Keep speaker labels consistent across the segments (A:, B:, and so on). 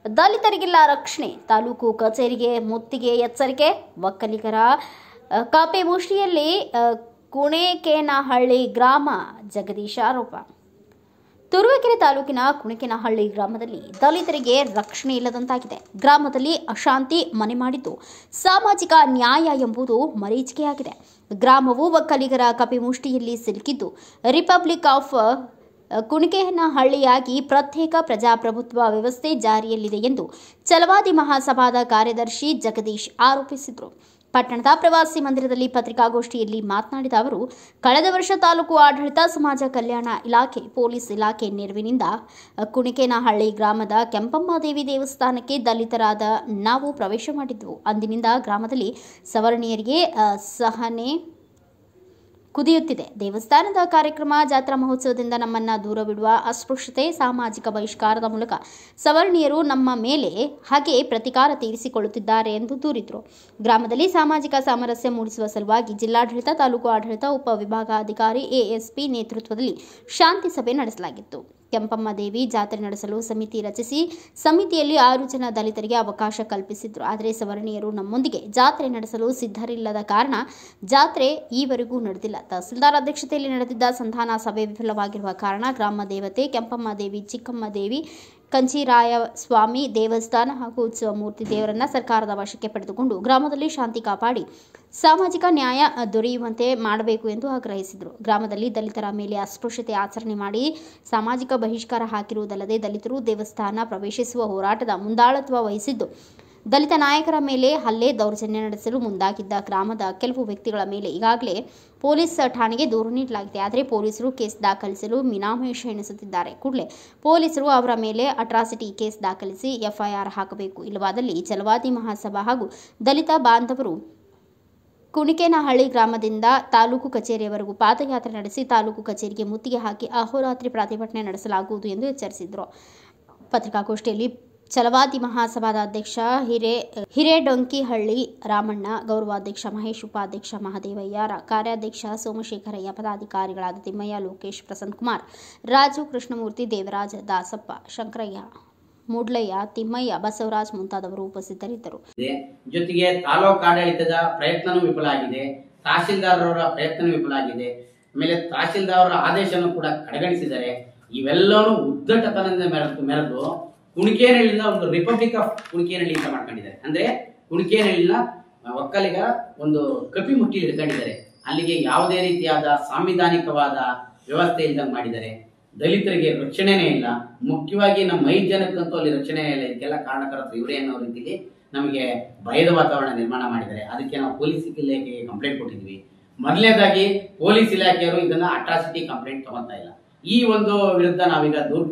A: ದಲಿತರಿಗೆಲ್ಲ ರಕ್ಷಣೆ, ತಾಲೂಕು ಕಚೇರಿಗೆ ಮುತ್ತಿಗೆ ಎಚ್ಚರಿಕೆ. ಒಕ್ಕಲಿಗರ ಕಾಪೆ ಮುಷ್ಟಿಯಲ್ಲಿ ಕುಣೇಕೇನಹಳ್ಳಿ ಗ್ರಾಮ. ಜಗದೀಶ್ ಆರೋಪ. ತುರುವೇಕೆರೆ ತಾಲೂಕಿನ ಕುಣೇಕೇನಹಳ್ಳಿ ಗ್ರಾಮದಲ್ಲಿ ದಲಿತರಿಗೆ ರಕ್ಷಣೆ ಇಲ್ಲದಂತಾಗಿದೆ. ಗ್ರಾಮದಲ್ಲಿ ಅಶಾಂತಿ ಮನೆ ಮಾಡಿದ್ದು ಸಾಮಾಜಿಕ ನ್ಯಾಯ ಎಂಬುದು ಮರೀಚಿಕೆಯಾಗಿದೆ. ಗ್ರಾಮವು ಒಕ್ಕಲಿಗರ ಕಪಿಮುಷ್ಟಿಯಲ್ಲಿ ಸಿಲುಕಿದ್ದು ರಿಪಬ್ಲಿಕ್ ಆಫ್ ಕುಣೇಕೇನಹಳ್ಳಿಯಾಗಿ ಪ್ರತ್ಯೇಕ ಪ್ರಜಾಪ್ರಭುತ್ವ ವ್ಯವಸ್ಥೆ ಜಾರಿಯಲ್ಲಿದೆ ಎಂದು ಛಲವಾದಿ ಮಹಾಸಭಾದ ಕಾರ್ಯದರ್ಶಿ ಜಗದೀಶ್ ಆರೋಪಿಸಿದರು. ಪಟ್ಟಣದ ಪ್ರವಾಸಿ ಮಂದಿರದಲ್ಲಿ ಪತ್ರಿಕಾಗೋಷ್ಠಿಯಲ್ಲಿ ಮಾತನಾಡಿದ ಅವರು, ಕಳೆದ ವರ್ಷ ತಾಲೂಕು ಆಡಳಿತ, ಸಮಾಜ ಕಲ್ಯಾಣ ಇಲಾಖೆ, ಪೊಲೀಸ್ ಇಲಾಖೆ ನೆರವಿನಿಂದ ಕುಣೇಕೇನಹಳ್ಳಿ ಗ್ರಾಮದ ಕೆಂಪಮ್ಮ ದೇವಿ ದೇವಸ್ಥಾನಕ್ಕೆ ದಲಿತರಾದ ನಾವು ಪ್ರವೇಶ ಮಾಡಿದ್ದೆವು. ಅಂದಿನಿಂದ ಗ್ರಾಮದಲ್ಲಿ ಸವರ್ಣೀಯರಿಗೆ ಸಹನೆ ಕುದಿಯುತ್ತಿದೆ. ದೇವಸ್ಥಾನದ ಕಾರ್ಯಕ್ರಮ, ಜಾತ್ರಾ ಮಹೋತ್ಸವದಿಂದ ನಮ್ಮನ್ನ ದೂರವಿಡುವ ಅಸ್ಪೃಶ್ಯತೆ, ಸಾಮಾಜಿಕ ಬಹಿಷ್ಕಾರದ ಮೂಲಕ ಸವರ್ಣೀಯರು ನಮ್ಮ ಮೇಲೆ ಹಾಗೆ ಪ್ರತಿಕಾರ ತೀರಿಸಿಕೊಳ್ಳುತ್ತಿದ್ದಾರೆ ಎಂದು ದೂರಿದರು. ಗ್ರಾಮದಲ್ಲಿ ಸಾಮಾಜಿಕ ಸಾಮರಸ್ಯ ಮೂಡಿಸುವ ಸಲುವಾಗಿ ಜಿಲ್ಲಾಡಳಿತ, ತಾಲೂಕು ಆಡಳಿತ, ಉಪವಿಭಾಗಾಧಿಕಾರಿ ಎಎಸ್ಪಿ ನೇತೃತ್ವದಲ್ಲಿ ಶಾಂತಿ ಸಭೆ ನಡೆಸಲಾಗಿತ್ತು. ಕೆಂಪಮ್ಮ ದೇವಿ ಜಾತ್ರೆ ನಡೆಸಲು ಸಮಿತಿ ರಚಿಸಿ ಸಮಿತಿಯಲ್ಲಿ 6 ಜನ ದಲಿತರಿಗೆ ಅವಕಾಶ ಕಲ್ಪಿಸಿದ್ರು. ಆದರೆ ಸವರ್ಣೀಯರು ನಮ್ಮೊಂದಿಗೆ ಜಾತ್ರೆ ನಡೆಸಲು ಸಿದ್ಧರಿಲ್ಲದ ಕಾರಣ ಜಾತ್ರೆ ಈವರೆಗೂ ನಡೆದಿಲ್ಲ. ತಹಸೀಲ್ದಾರ್ ಅಧ್ಯಕ್ಷತೆಯಲ್ಲಿ ನಡೆದಿದ್ದ ಸಂಧಾನ ಸಭೆ ವಿಫಲವಾಗಿರುವ ಕಾರಣ ಗ್ರಾಮ ದೇವತೆ ಕೆಂಪಮ್ಮ ದೇವಿ, ಚಿಕ್ಕಮ್ಮ ದೇವಿ, ಕಂಚಿರಾಯ ಸ್ವಾಮಿ ದೇವಸ್ಥಾನ ಹಾಗೂ ಉತ್ಸವ ಮೂರ್ತಿ ದೇವರನ್ನ ಸರ್ಕಾರದ ವಶಕ್ಕೆ ಪಡೆದುಕೊಂಡು ಗ್ರಾಮದಲ್ಲಿ ಶಾಂತಿ ಕಾಪಾಡಿ ಸಾಮಾಜಿಕ ನ್ಯಾಯ ದೊರೆಯುವಂತೆ ಮಾಡಬೇಕು ಎಂದು ಆಗ್ರಹಿಸಿದರು. ಗ್ರಾಮದಲ್ಲಿ ದಲಿತರ ಮೇಲೆ ಅಸ್ಪೃಶ್ಯತೆ ಆಚರಣೆ ಮಾಡಿ ಸಾಮಾಜಿಕ ಬಹಿಷ್ಕಾರ ಹಾಕಿರುವುದಲ್ಲದೆ ದಲಿತರು ದೇವಸ್ಥಾನ ಪ್ರವೇಶಿಸುವ ಹೋರಾಟದ ಮುಂದಾಳತ್ವ ವಹಿಸಿದ್ದು ದಲಿತ ನಾಯಕರ ಮೇಲೆ ಹಲ್ಲೆ, ದೌರ್ಜನ್ಯ ನಡೆಸಲು ಮುಂದಾಗಿದ್ದ ಗ್ರಾಮದ ಕೆಲವು ವ್ಯಕ್ತಿಗಳ ಮೇಲೆ ಈಗಾಗಲೇ ಪೊಲೀಸ್ ಠಾಣೆಗೆ ದೂರು ನೀಡಲಾಗಿದೆ. ಆದರೆ ಪೊಲೀಸರು ಕೇಸ್ ದಾಖಲಿಸಲು ಮೀನಾಮೇಷ ಎಣಿಸುತ್ತಿದ್ದಾರೆ. ಕೂಡಲೇ ಪೊಲೀಸರು ಅವರ ಮೇಲೆ ಅಟ್ರಾಸಿಟಿ ಕೇಸ್ ದಾಖಲಿಸಿ ಎಫ್ಐಆರ್ ಹಾಕಬೇಕು. ಇಲ್ಲವಾದಲ್ಲಿ ಛಲವಾದಿ ಮಹಾಸಭಾ ಹಾಗೂ ದಲಿತ ಬಾಂಧವರು ಕುಣೇಕೇನಹಳ್ಳಿ ಗ್ರಾಮದಿಂದ ತಾಲೂಕು ಕಚೇರಿಯವರೆಗೂ ಪಾದಯಾತ್ರೆ ನಡೆಸಿ ತಾಲೂಕು ಕಚೇರಿಗೆ ಮುತ್ತಿಗೆ ಹಾಕಿ ಅಹೋರಾತ್ರಿ ಪ್ರತಿಭಟನೆ ನಡೆಸಲಾಗುವುದು ಎಂದು ಎಚ್ಚರಿಸಿದರು. ಪತ್ರಿಕಾಗೋಷ್ಠಿಯಲ್ಲಿ ಛಲವಾದಿ ಮಹಾಸಭಾದ ಅಧ್ಯಕ್ಷ ಹಿರೇಡೊಂಕಿಹಳ್ಳಿ ರಾಮಣ್ಣ, ಗೌರವಾಧ್ಯಕ್ಷ ಮಹೇಶ್, ಉಪಾಧ್ಯಕ್ಷ ಮಹದೇವಯ್ಯ, ಕಾರ್ಯಾಧ್ಯಕ್ಷ ಸೋಮಶೇಖರಯ್ಯ, ಪದಾಧಿಕಾರಿಗಳಾದ ತಿಮ್ಮಯ್ಯ, ಲೋಕೇಶ್, ಪ್ರಸನ್ನಕುಮಾರ್, ರಾಜು, ಕೃಷ್ಣಮೂರ್ತಿ, ದೇವರಾಜ್, ದಾಸಪ್ಪ, ಶಂಕರಯ್ಯ, ಮೂಡ್ಲಯ್ಯ, ತಿಮ್ಮಯ್ಯ, ಬಸವರಾಜ್ ಮುಂತಾದವರು ಉಪಸ್ಥಿತರಿದ್ದರು.
B: ಜೊತೆಗೆ ತಾಲೂಕು ಆಡಳಿತದ ಪ್ರಯತ್ನವೂ ವಿಫಲ ಆಗಿದೆ, ತಹಸೀಲ್ದಾರರ ಪ್ರಯತ್ನವೂ ವಿಫಲ ಆಗಿದೆ. ಆಮೇಲೆ ತಹಸೀಲ್ದಾರರ ಆದೇಶವನ್ನು ಕೂಡ ಕಡೆಗಣಿಸಿದ್ದಾರೆ. ಇವೆಲ್ಲವೂ ಉದ್ದಟತನದಿಂದ ಮೆರೆದು ಕುಣೇಕೇನಹಳ್ಳಿನ ಒಂದು ರಿಪಬ್ಲಿಕ್ ಆಫ್ ಕುಣೇಕೇನಹಳ್ಳಿ ಅಂತ ಮಾಡ್ಕೊಂಡಿದ್ದಾರೆ. ಅಂದ್ರೆ ಕುಣೇಕೇನಹಳ್ಳಿನ ಒಕ್ಕಲಿಗ ಒಂದು ಕಪಿಮುಷ್ಟಿಯಲ್ಲಿ ಇಟ್ಕೊಂಡಿದ್ದಾರೆ. ಅಲ್ಲಿಗೆ ಯಾವುದೇ ರೀತಿಯಾದ ಸಾಂವಿಧಾನಿಕವಾದ ವ್ಯವಸ್ಥೆ ಇಲ್ಲದಂಗೆ ಮಾಡಿದ್ದಾರೆ. ದಲಿತರಿಗೆ ರಕ್ಷಣೆನೇ ಇಲ್ಲ. ಮುಖ್ಯವಾಗಿ ನಮ್ಮ 5 ಜನಕ್ಕಂತೂ ಅಲ್ಲಿ ರಕ್ಷಣೆ ಇಲ್ಲ. ಇದಕ್ಕೆಲ್ಲ ಕಾರಣಕರ್ತರು ಇವರೇ ಅನ್ನೋ ರೀತಿಯಲ್ಲಿ ನಮಗೆ ಭಯದ ವಾತಾವರಣ ನಿರ್ಮಾಣ ಮಾಡಿದ್ದಾರೆ. ಅದಕ್ಕೆ ನಾವು ಪೊಲೀಸ್ ಇಲಾಖೆಗೆ ಕಂಪ್ಲೇಂಟ್ ಕೊಟ್ಟಿದ್ವಿ. ಮೊದಲನೇದಾಗಿ ಪೊಲೀಸ್ ಇಲಾಖೆಯವರು ಇದನ್ನ ಅಟ್ರಾಸಿಟಿ ಕಂಪ್ಲೇಂಟ್ ತಗೊಂತಾ ಇಲ್ಲ. ಈ ಒಂದು ವಿರುದ್ಧ ನಾವೀಗ ದೂರು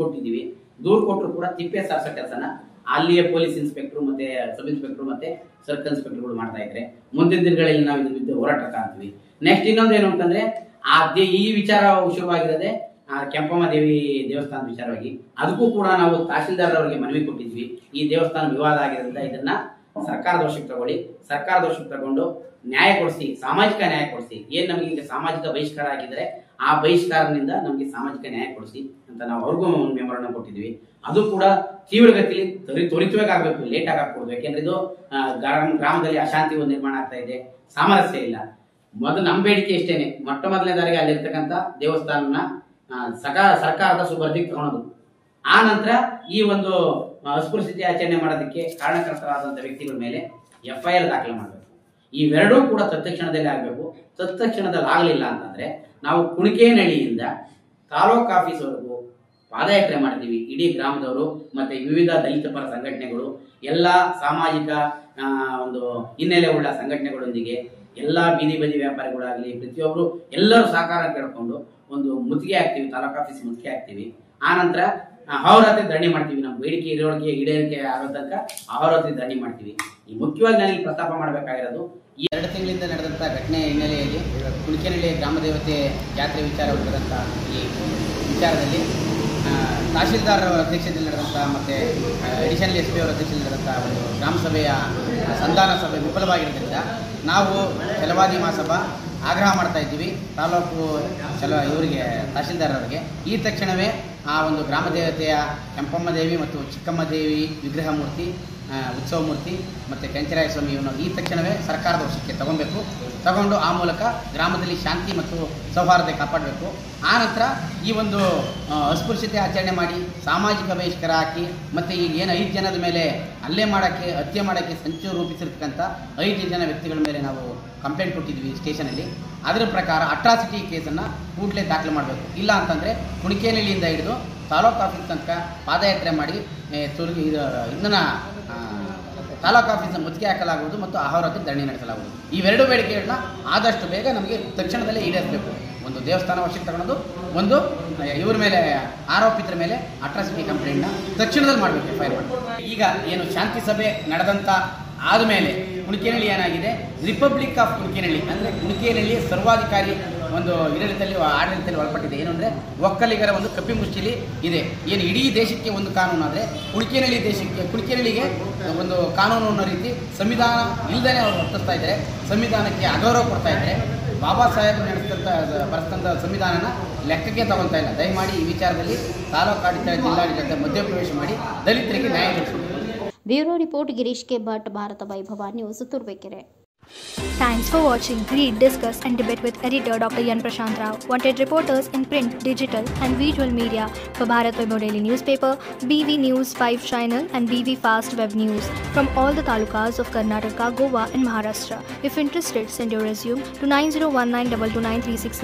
B: ಕೊಟ್ಟಿದ್ದೀವಿ. ದೂರು ಕೊಟ್ಟರು ಕೂಡ ತಿಪ್ಪೆ ಸಾರಿಸೋ ಕೆಲಸನ ಅಲ್ಲಿಯೇ ಪೊಲೀಸ್ ಇನ್ಸ್ಪೆಕ್ಟರ್ ಮತ್ತೆ ಸಬ್ ಇನ್ಸ್ಪೆಕ್ಟರ್ ಮತ್ತೆ ಸರ್ಕಲ್ ಇನ್ಸ್ಪೆಕ್ಟರ್ಗಳು ಮಾಡ್ತಾ ಇದ್ದಾರೆ. ಮುಂದಿನ ದಿನಗಳಲ್ಲಿ ನಾವು ಇದ್ರ ವಿರುದ್ಧ ಹೋರಾಟ ಕಾಣ್ತೀವಿ. ನೆಕ್ಸ್ಟ್ ಇನ್ನೊಂದು ಏನು ಅಂತಂದ್ರೆ ಈ ವಿಚಾರ ಶುರುವಾಗಿರೋದೆ ಕೆಂಪಮ್ಮ ದೇವಿ ದೇವಸ್ಥಾನದ ವಿಚಾರವಾಗಿ. ಅದಕ್ಕೂ ಕೂಡ ನಾವು ತಹಸೀಲ್ದಾರ್ ಅವರಿಗೆ ಮನವಿ ಕೊಟ್ಟಿದ್ವಿ. ಈ ದೇವಸ್ಥಾನ ವಿವಾದ ಆಗಿರೋದ್ರಿಂದ ಇದನ್ನ ಸರ್ಕಾರದ ವಶಕ್ಕೆ ತಗೊಳ್ಳಿ, ಸರ್ಕಾರದ ವಶಕ್ಕೆ ತಗೊಂಡು ನ್ಯಾಯ ಕೊಡಿಸಿ, ಸಾಮಾಜಿಕ ನ್ಯಾಯ ಕೊಡಿಸಿ. ಏನ್ ನಮಗೆ ಈಗ ಸಾಮಾಜಿಕ ಬಹಿಷ್ಕಾರ ಆಗಿದ್ರೆ ಆ ಬಹಿಷ್ಕಾರದಿಂದ ನಮಗೆ ಸಾಮಾಜಿಕ ನ್ಯಾಯ ಕೊಡಿಸಿ ಅಂತ ನಾವು ಅವ್ರಿಗೂ ಒಂದು ಮೆಮೊರನ್ನ ಕೊಟ್ಟಿದ್ವಿ. ಅದು ಕೂಡ ತೀವ್ರಗತಿಯಲ್ಲಿ ತ್ವರಿತವಾಗಿ ಆಗ್ಬೇಕು, ಲೇಟ್ ಆಗಕೂಡದು. ಯಾಕೆಂದ್ರೆ ಇದು ಗ್ರಾಮದಲ್ಲಿ ಅಶಾಂತಿ ಒಂದು ನಿರ್ಮಾಣ ಆಗ್ತಾ ಇದೆ, ಸಾಮರಸ್ಯ ಇಲ್ಲ. ಮೊದಲು ನಮ್ಮ ಬೇಡಿಕೆ ಇಷ್ಟೇನೆ, ಮೊದಲನೇದಾರಿಗೆ ಅಲ್ಲಿರ್ತಕ್ಕಂಥ ದೇವಸ್ಥಾನನ ಸರ್ಕಾರದ ಸುಪರ್ದಿಗೆ ತಗೊಳೋದು. ಆ ನಂತರ ಈ ಒಂದು ಅಸ್ಪೃಶ್ಯತೆ ಆಚರಣೆ ಮಾಡೋದಕ್ಕೆ ಕಾರಣಕರ್ತರಾದಂಥ ವ್ಯಕ್ತಿಗಳ ಮೇಲೆ ಎಫ್ಐಆರ್ ದಾಖಲೆ ಮಾಡಬೇಕು. ಇವೆರಡೂ ಕೂಡ ತತ್ಕ್ಷಣದಲ್ಲಿ ಆಗಬೇಕು. ತತ್ಕ್ಷಣದಲ್ಲಿ ಆಗಲಿಲ್ಲ ಅಂತಂದ್ರೆ ನಾವು ಕುಣೇಕೇನಹಳ್ಳಿಯಿಂದ ತಾಲೂಕು ಆಫೀಸ್ವರೆಗೂ ಪಾದಯಾತ್ರೆ ಮಾಡ್ತೀವಿ. ಇಡೀ ಗ್ರಾಮದವರು ಮತ್ತೆ ವಿವಿಧ ದಲಿತ ಪರ ಸಂಘಟನೆಗಳು, ಎಲ್ಲ ಸಾಮಾಜಿಕ ಒಂದು ಹಿನ್ನೆಲೆ ಉಳ್ಳ ಸಂಘಟನೆಗಳೊಂದಿಗೆ ಎಲ್ಲ ಬೀದಿ ಬದಿ ವ್ಯಾಪಾರಿಗಳಾಗಲಿ ಪ್ರತಿಯೊಬ್ಬರು ಎಲ್ಲರೂ ಸಹಕಾರ ಕೇಳ್ಕೊಂಡು ಒಂದು ಮುತ್ತಿಗೆ ಹಾಕ್ತೀವಿ, ತಾಲೂಕು ಆಫೀಸ್ ಮುತ್ತಿಗೆ ಹಾಕ್ತೀವಿ. ಆ ನಂತರ ಅಹೋರಾತ್ರಿ ಧರಣಿ ಮಾಡ್ತೀವಿ. ನಮ್ಮ ಬೇಡಿಕೆ ಈಡೇರಿಕೆ ಆಗೋ ತನಕ ಅಹೋರಾತ್ರಿ ಧರಣಿ ಮಾಡ್ತೀವಿ. ಈ ಮುಖ್ಯವಾಗಿ ನಾನು ಇಲ್ಲಿ ಪ್ರಸ್ತಾಪ ಮಾಡಬೇಕಾಗಿರೋದು, ಈ 2 ತಿಂಗಳಿಂದ ನಡೆದಂಥ ಘಟನೆ ಹಿನ್ನೆಲೆಯಲ್ಲಿ ಕುಣೇಕೇನಹಳ್ಳಿ ಗ್ರಾಮ ದೇವತೆ ಜಾತ್ರೆ ವಿಚಾರವಾಗಿರುವಂಥ ಈ ವಿಚಾರದಲ್ಲಿ ತಹಶೀಲ್ದಾರ್ ಅವರ ಅಧ್ಯಕ್ಷತೆಯಲ್ಲಿ ನಡೆದಂಥ ಮತ್ತು ಅಡಿಷನಲ್ ಎಸ್ ಪಿ ಅವರ ಅಧ್ಯಕ್ಷತೆಯಲ್ಲಿ ನಡೆದಂಥ ಒಂದು ಗ್ರಾಮ ಸಭೆಯ ಸಂಧಾನ ಸಭೆ ವಿಫಲವಾಗಿರೋದ್ರಿಂದ ನಾವು ಛಲವಾದಿ ಮಹಾಸಭಾ ಆಗ್ರಹ ಮಾಡ್ತಾ ಇದ್ದೀವಿ ತಾಲೂಕು ಇವರಿಗೆ ತಹಶೀಲ್ದಾರ್ ಅವರಿಗೆ ಈ ತಕ್ಷಣವೇ ಆ ಒಂದು ಗ್ರಾಮ ದೇವತೆಯ ಕೆಂಪಮ್ಮ ದೇವಿ ಮತ್ತು ಚಿಕ್ಕಮ್ಮ ದೇವಿ ವಿಗ್ರಹ ಮೂರ್ತಿ, ಉತ್ಸವ ಮೂರ್ತಿ ಮತ್ತು ಕೆಂಚರಾಯ ಸ್ವಾಮಿ ಇವನು ಈ ತಕ್ಷಣವೇ ಸರ್ಕಾರದ ವಶಕ್ಕೆ ತಗೊಂಡು ಆ ಮೂಲಕ ಗ್ರಾಮದಲ್ಲಿ ಶಾಂತಿ ಮತ್ತು ಸೌಹಾರ್ದತೆ ಕಾಪಾಡಬೇಕು. ಆ ನಂತರ ಈ ಒಂದು ಅಸ್ಪೃಶ್ಯತೆ ಆಚರಣೆ ಮಾಡಿ ಸಾಮಾಜಿಕ ಬಹಿಷ್ಕಾರ ಹಾಕಿ ಮತ್ತು ಈಗ ಏನು 5 ಜನದ ಮೇಲೆ ಹತ್ಯೆ ಮಾಡೋಕ್ಕೆ ಸಂಚು ರೂಪಿಸಿರ್ತಕ್ಕಂಥ 5 ಜನ ವ್ಯಕ್ತಿಗಳ ಮೇಲೆ ನಾವು ಕಂಪ್ಲೇಂಟ್ ಕೊಟ್ಟಿದ್ವಿ ಸ್ಟೇಷನಲ್ಲಿ. ಅದರ ಪ್ರಕಾರ ಅಟ್ರಾಸಿಟಿ ಕೇಸನ್ನು ಕೂಡಲೇ ದಾಖಲು ಮಾಡಬೇಕು. ಇಲ್ಲ ಅಂತಂದರೆ ಕುಣಿಕೇನಹಳ್ಳಿಯಿಂದ ಹಿಡಿದು ತಾಲೂಕು ಆಫೀಸ್ ತನಕ ಪಾದಯಾತ್ರೆ ಮಾಡಿ ಇದನ್ನು ತಾಲೂಕು ಆಫೀಸ್ನ ಮುತ್ತಿಗೆ ಹಾಕಲಾಗುವುದು ಮತ್ತು ಅಹೋರಾತ್ರಿ ಧರಣಿ ನಡೆಸಲಾಗುವುದು. ಇವೆರಡು ಬೇಡಿಕೆಗಳನ್ನ ಆದಷ್ಟು ಬೇಗ ನಮಗೆ ತಕ್ಷಣದಲ್ಲೇ ಈಡೇರಿಸಬೇಕು. ಒಂದು ದೇವಸ್ಥಾನ ವಶಕ್ಕೆ ತಗೊಳ್ಳೋದು, ಒಂದು ಇವ್ರ ಮೇಲೆ ಆರೋಪಿತರ ಮೇಲೆ ಅಟ್ರಾಸಿಟಿ ಕಂಪ್ಲೇಂಟ್ನ ತಕ್ಷಣದಲ್ಲಿ ಮಾಡಬೇಕು, FIR ಮಾಡಿ. ಈಗ ಏನು ಶಾಂತಿ ಸಭೆ ನಡೆದಂಥ ಆದಮೇಲೆ ಕುಣಿಕೇನಹಳ್ಳಿ ಏನಾಗಿದೆ, ರಿಪಬ್ಲಿಕ್ ಆಫ್ ಕುಣಿಕೇನಹಳ್ಳಿ ಅಂದರೆ ಕುಣಿಕೇನಹಳ್ಳಿ ಸರ್ವಾಧಿಕಾರಿ ಒಂದು ಆಡಳಿತದಲ್ಲಿ ಒಳಪಟ್ಟಿದೆ. ಏನು ಅಂದರೆ ಒಕ್ಕಲಿಗರ ಒಂದು ಕಪಿಮುಷ್ಟಿಲಿ ಇದೆ. ಏನು ಇಡೀ ದೇಶಕ್ಕೆ ಒಂದು ಕಾನೂನು ಆದರೆ ಕುಣಿಕೇನಹಳ್ಳಿಗೆ ಒಂದು ಕಾನೂನು ಅನ್ನೋ ರೀತಿ ಸಂವಿಧಾನ ಇಲ್ಲದೇ ಅವರು ವರ್ತಿಸ್ತಾ ಇದ್ದಾರೆ. ಸಂವಿಧಾನಕ್ಕೆ ಅಗೌರವ ಕೊಡ್ತಾ ಇದ್ದಾರೆ. ಬಾಬಾ ಸಾಹೇಬ್ ಬರೆಸ್ತಂಥ ಸಂವಿಧಾನನ ಲೆಕ್ಕಕ್ಕೆ ತಗೊಳ್ತಾ ಇಲ್ಲ. ದಯಮಾಡಿ ಈ ವಿಚಾರದಲ್ಲಿ ತಾಲೂಕು ಆಡಳಿತ, ಜಿಲ್ಲಾಡಳಿತ ಮಧ್ಯಪ್ರವೇಶ ಮಾಡಿ ದಲಿತರಿಗೆ ನ್ಯಾಯ ಕೊಡಿಸಬೇಕು.
A: Bureau report Girish K Bhat, Bharat Vaibhav news, Turuvekere.
C: Thanks for watching. Read, discuss and debate with editor Dr. Yan Prashant Rao. Wanted reporters in print, digital and visual media for Bharat Vaibhav Daily Newspaper, BV News 5 Channel and BV Fast Web News from all the talukas of Karnataka, Goa and Maharashtra. If interested, send your resume to 9019229369.